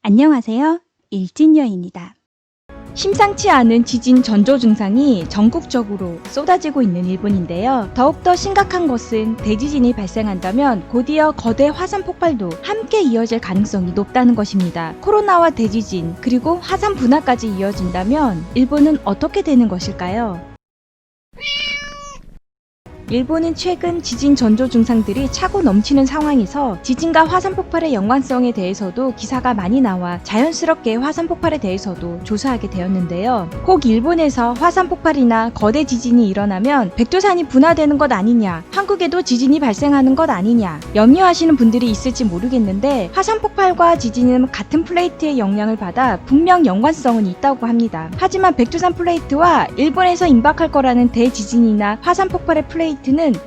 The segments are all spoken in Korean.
안녕하세요. 일진여입니다. 심상치 않은 지진 전조 증상이 전국적으로 쏟아지고 있는 일본인데요. 더욱더 심각한 것은 대지진이 발생한다면 곧이어 거대 화산 폭발도 함께 이어질 가능성이 높다는 것입니다. 코로나와 대지진 그리고 화산 분화까지 이어진다면 일본은 어떻게 되는 것일까요? 일본은 최근 지진 전조 증상들이 차고 넘치는 상황에서 지진과 화산 폭발의 연관성에 대해서도 기사가 많이 나와 자연스럽게 화산 폭발에 대해서도 조사하게 되었는데요. 혹 일본에서 화산 폭발이나 거대 지진이 일어나면 백두산이 분화되는 것 아니냐, 한국에도 지진이 발생하는 것 아니냐 염려하시는 분들이 있을지 모르겠는데 화산 폭발과 지진은 같은 플레이트의 영향을 받아 분명 연관성은 있다고 합니다. 하지만 백두산 플레이트와 일본에서 임박할 거라는 대지진이나 화산 폭발의 플레이트는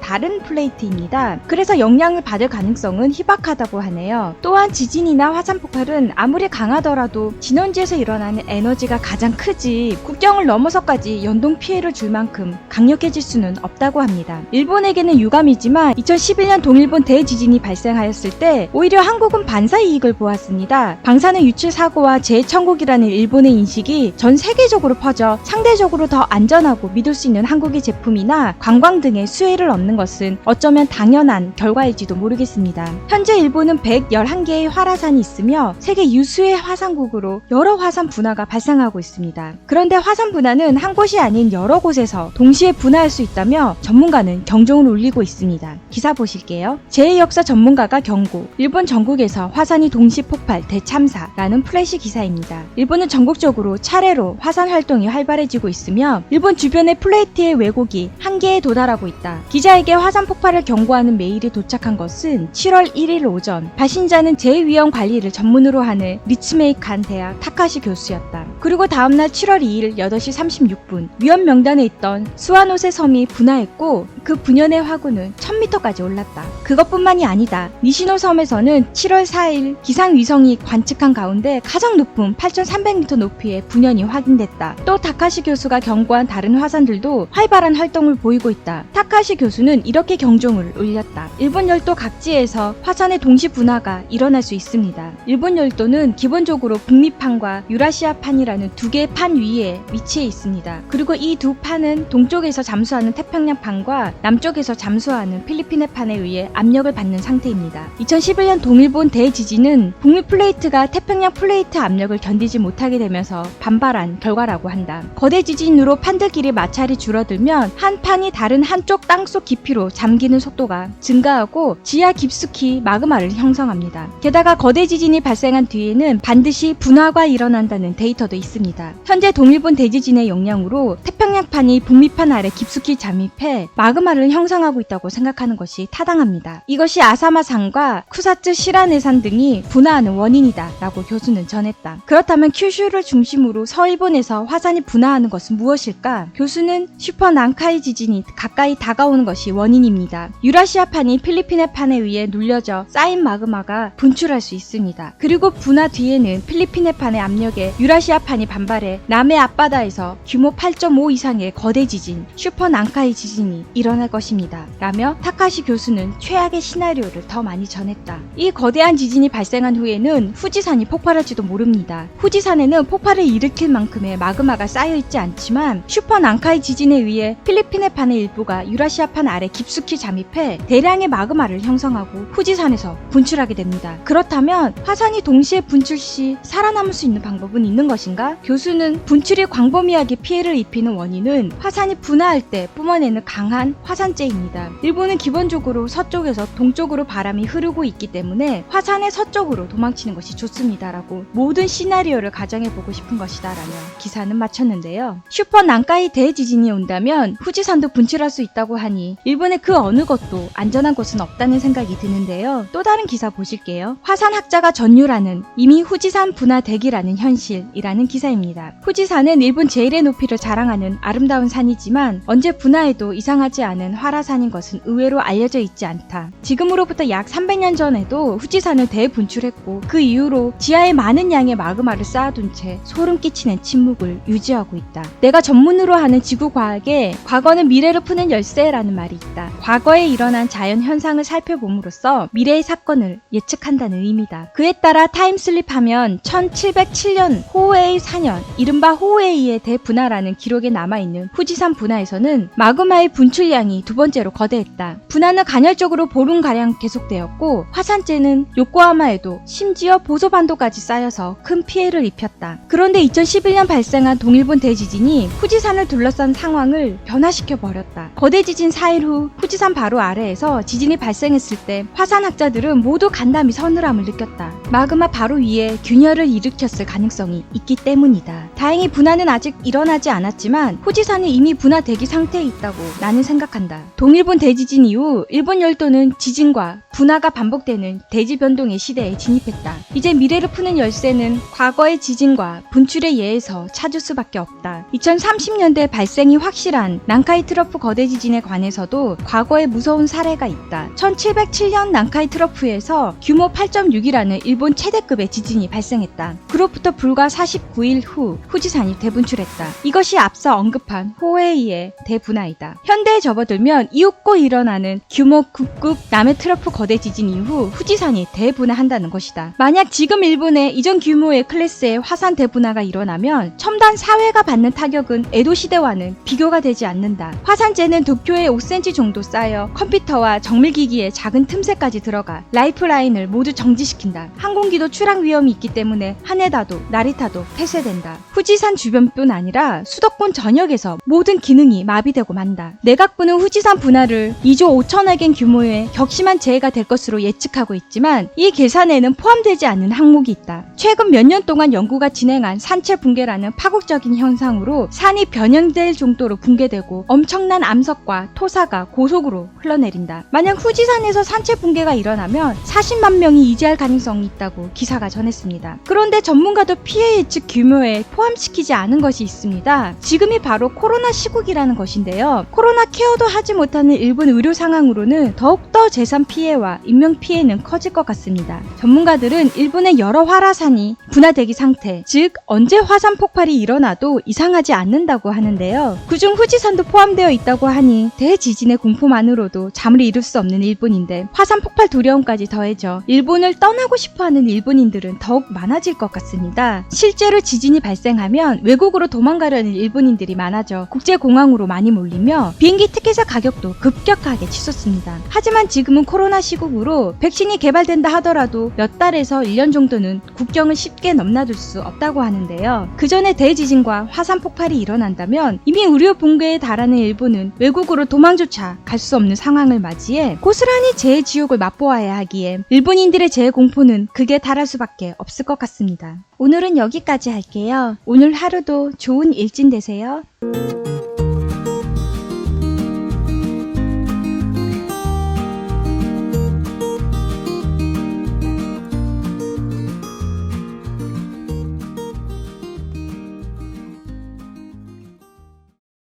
다른 플레이트입니다. 그래서 영향을 받을 가능성은 희박하다고 하네요. 또한 지진이나 화산 폭발은 아무리 강하더라도 진원지에서 일어나는 에너지가 가장 크지 국경을 넘어서까지 연동 피해를 줄 만큼 강력해질 수는 없다고 합니다. 일본에게는 유감이지만 2011년 동일본 대지진이 발생하였을 때 오히려 한국은 반사 이익을 보았습니다. 방사능 유출 사고와 재청곡이라는 일본의 인식이 전 세계적으로 퍼져 상대적으로 더 안전하고 믿을 수 있는 한국의 제품이나 관광 등의 수혜를 얻는 것은 어쩌면 당연한 결과일지도 모르겠습니다. 현재 일본은 111개의 활화산이 있으며 세계 유수의 화산국으로 여러 화산 분화가 발생하고 있습니다. 그런데 화산 분화는 한 곳이 아닌 여러 곳에서 동시에 분화할 수 있다며 전문가는 경종을 울리고 있습니다. 기사 보실게요. 제2역사 전문가가 경고, 일본 전국에서 화산이 동시 폭발 대참사라는 플래시 기사입니다. 일본은 전국적으로 차례로 화산 활동이 활발해지고 있으며 일본 주변의 플레이트의 왜곡이 한계에 도달하고 있다. 기자에게 화산 폭발을 경고하는 메일이 도착한 것은 7월 1일 오전. 발신자는 재위험 관리를 전문으로 하는 리츠메이칸 대학 타카시 교수였다. 그리고 다음날 7월 2일 8시 36분 위험 명단에 있던 스와노세 섬이 분화했고 그 분연의 화구는 1000m까지 올랐다. 그것뿐만이 아니다. 니시노 섬에서는 7월 4일 기상위성이 관측한 가운데 가장 높은 8300m 높이의 분연이 확인됐다. 또 타카시 교수가 경고한 다른 화산들도 활발한 활동을 보이고 있다. 타카시 교수는 이렇게 경종을 울렸다. 일본 열도 각지에서 화산의 동시 분화가 일어날 수 있습니다. 일본 열도는 기본적으로 북미판과 유라시아판이라는 두 개의 판 위에 위치해 있습니다. 그리고 이 두 판은 동쪽에서 잠수하는 태평양판과 남쪽에서 잠수하는 필리핀의 판에 의해 압력을 받는 상태입니다. 2011년 동일본 대지진은 북미 플레이트가 태평양 플레이트 압력을 견디지 못하게 되면서 반발한 결과라고 한다. 거대 지진으로 판들끼리 마찰이 줄어들면 한 판이 다른 한쪽 땅속 깊이로 잠기는 속도가 증가하고 지하 깊숙이 마그마를 형성합니다. 게다가 거대 지진이 발생한 뒤에는 반드시 분화가 일어난다는 데이터도 있습니다. 현재 동일본 대지진의 영향으로 태평양판이 북미판 아래 깊숙이 잠입해 마그마를 형성하고 있다고 생각하는 것이 타당합니다. 이것이 아사마산과 쿠사츠 시라네산 등이 분화하는 원인이다 라고 교수는 전했다. 그렇다면 큐슈를 중심으로 서일본에서 화산이 분화하는 것은 무엇일까? 교수는 슈퍼 난카이 지진이 가까이 다가오는 것이 원인입니다. 유라시아판이 필리핀의 판에 의해 눌려져 쌓인 마그마가 분출할 수 있습니다. 그리고 분화 뒤에는 필리핀의 판의 압력에 유라시아판이 반발해 남해 앞바다에서 규모 8.5 이상의 거대 지진, 슈퍼 난카이 지진이 일어날 것입니다. 라며 타카시 교수는 최악의 시나리오를 더 많이 전했다. 이 거대한 지진이 발생한 후에는 후지산이 폭발할지도 모릅니다. 후지산에는 폭발을 일으킬 만큼의 마그마가 쌓여있지 않지만 슈퍼 난카이 지진에 의해 필리핀의 판의 일부가 유라시아판 아래 깊숙이 잠입해 대량의 마그마를 형성하고 후지산에서 분출하게 됩니다. 그렇다면 화산이 동시에 분출 시 살아남을 수 있는 방법은 있는 것인가? 교수는 분출이 광범위하게 피해를 입히는 원인은 화산이 분화할 때 뿜어내는 강한 화산재입니다. 일본은 기본적으로 서쪽에서 동쪽으로 바람이 흐르고 있기 때문에 화산의 서쪽으로 도망치는 것이 좋습니다라고 모든 시나리오를 가정해보고 싶은 것이다라며 기사는 마쳤는데요. 슈퍼 난카이 대지진이 온다면 후지산도 분출할 수 있다고 하니 일본의 그 어느 것도 안전한 곳은 없다는 생각이 드는데요. 또 다른 기사 보실게요. 화산학자가 전율하는 이미 후지산 분화 대기라는 현실이라는 기사입니다. 후지산은 일본 제일의 높이를 자랑하는 아름다운 산이지만 언제 분화해도 이상하지 않은 활화산인 것은 의외로 알려져 있지 않다. 지금으로부터 약 300년 전에도 후지산을 대분출했고 그 이후로 지하에 많은 양의 마그마를 쌓아둔 채 소름 끼치는 침묵을 유지하고 있다. 내가 전문으로 하는 지구과학에 과거는 미래를 푸는 열쇠 열쇠라는 말이 있다. 과거에 일어난 자연 현상을 살펴봄으로써 미래의 사건을 예측한다는 의미다. 그에 따라 타임슬립하면 1707년 호에이 4년, 이른바 호에이의 대분화라는 기록에 남아있는 후지산 분화에서는 마그마의 분출량이 두 번째로 거대했다. 분화는 간헐적으로 보름가량 계속되었고 화산재는 요코하마에도 심지어 보소반도까지 쌓여서 큰 피해를 입혔다. 그런데 2011년 발생한 동일본 대지진이 후지산을 둘러싼 상황을 변화시켜 버렸다. 거대 지진 4일 후 후지산 바로 아래에서 지진이 발생했을 때 화산학자들은 모두 간담이 서늘함을 느꼈다. 마그마 바로 위에 균열을 일으켰을 가능성이 있기 때문이다. 다행히 분화는 아직 일어나지 않았지만 후지산이 이미 분화 대기 상태에 있다고 나는 생각한다. 동일본 대지진 이후 일본 열도는 지진과 분화가 반복되는 대지 변동의 시대에 진입했다. 이제 미래를 푸는 열쇠는 과거의 지진과 분출에 의해서 찾을 수밖에 없다. 2030년대 발생이 확실한 난카이 트러프 거대 지진에 관해서도 과거에 무서운 사례가 있다. 1707년 난카이 트러프에서 규모 8.6이라는 일본 최대급의 지진이 발생했다. 그로부터 불과 49일 후 후지산이 대분출했다. 이것이 앞서 언급한 호에이의 대분화이다. 현대에 접어들면 이윽고 일어나는 규모 9급 남해 트러프 거대 지진 이후 후지산이 대분화한다는 것이다. 만약 지금 일본의 이전 규모의 클래스의 화산 대분화가 일어나면 첨단 사회가 받는 타격은 에도 시대와는 비교가 되지 않는다. 화산재는 도쿄에 5cm 정도 쌓여 컴퓨터와 정밀기기의 작은 틈새까지 들어가 라이프라인을 모두 정지시킨다. 항공기도 추락 위험이 있기 때문에 하네다도 나리타도 폐쇄된다. 후지산 주변뿐 아니라 수도권 전역에서 모든 기능이 마비되고 만다. 내각부는 후지산 분화를 2조 5천억 엔 규모의 격심한 재해가 될 것으로 예측하고 있지만 이 계산에는 포함되지 않는 항목이 있다. 최근 몇 년 동안 연구가 진행한 산체 붕괴라는 파국적인 현상으로 산이 변형될 정도로 붕괴되고 엄청난 암석과 토사가 고속으로 흘러내린다. 만약 후지산에서 산체 붕괴가 일어나면 40만 명이 이재할 가능성이 있다고 기사가 전했습니다. 그런데 전문가도 피해 예측 규모에 포함시키지 않은 것이 있습니다. 지금이 바로 코로나 시국이라는 것인데요. 코로나 케어도 하지 못하는 일본 의료 상황으로는 더욱더 재산 피해와 인명 피해는 커질 것 같습니다. 전문가들은 일본의 여러 활화산이 분화대기 상태, 즉 언제 화산 폭발이 일어나도 이상하지 않는다고 하는데요. 그중 후지산도 포함되어 있다고 하니 대지진의 공포만으로도 잠을 이룰 수 없는 일본인데 화산 폭발 두려움까지 더해져 일본을 떠나고 싶어하는 일본인들은 더욱 많아질 것 같습니다. 실제로 지진이 발생하면 외국으로 도망가려는 일본인들이 많아져 국제공항으로 많이 몰리며 비행기 티켓의 가격도 급격하게 치솟습니다. 하지만 지금은 코로나 시국으로 백신이 개발된다 하더라도 몇 달에서 1년 정도는 국경을 쉽게 넘나들 수 없다고 하는데요. 그 전에 대지진과 화산 폭발이 일어난다면 이미 의료 붕괴에 달하는 일본은 외국으로 도망조차 갈 수 없는 상황을 맞이해 고스란히 재해 지옥을 맛보아야 하기에 일본인들의 재해 공포는 극에 달할 수밖에 없을 것 같습니다. 오늘은 여기까지 할게요. 오늘 하루도 좋은 일진 되세요.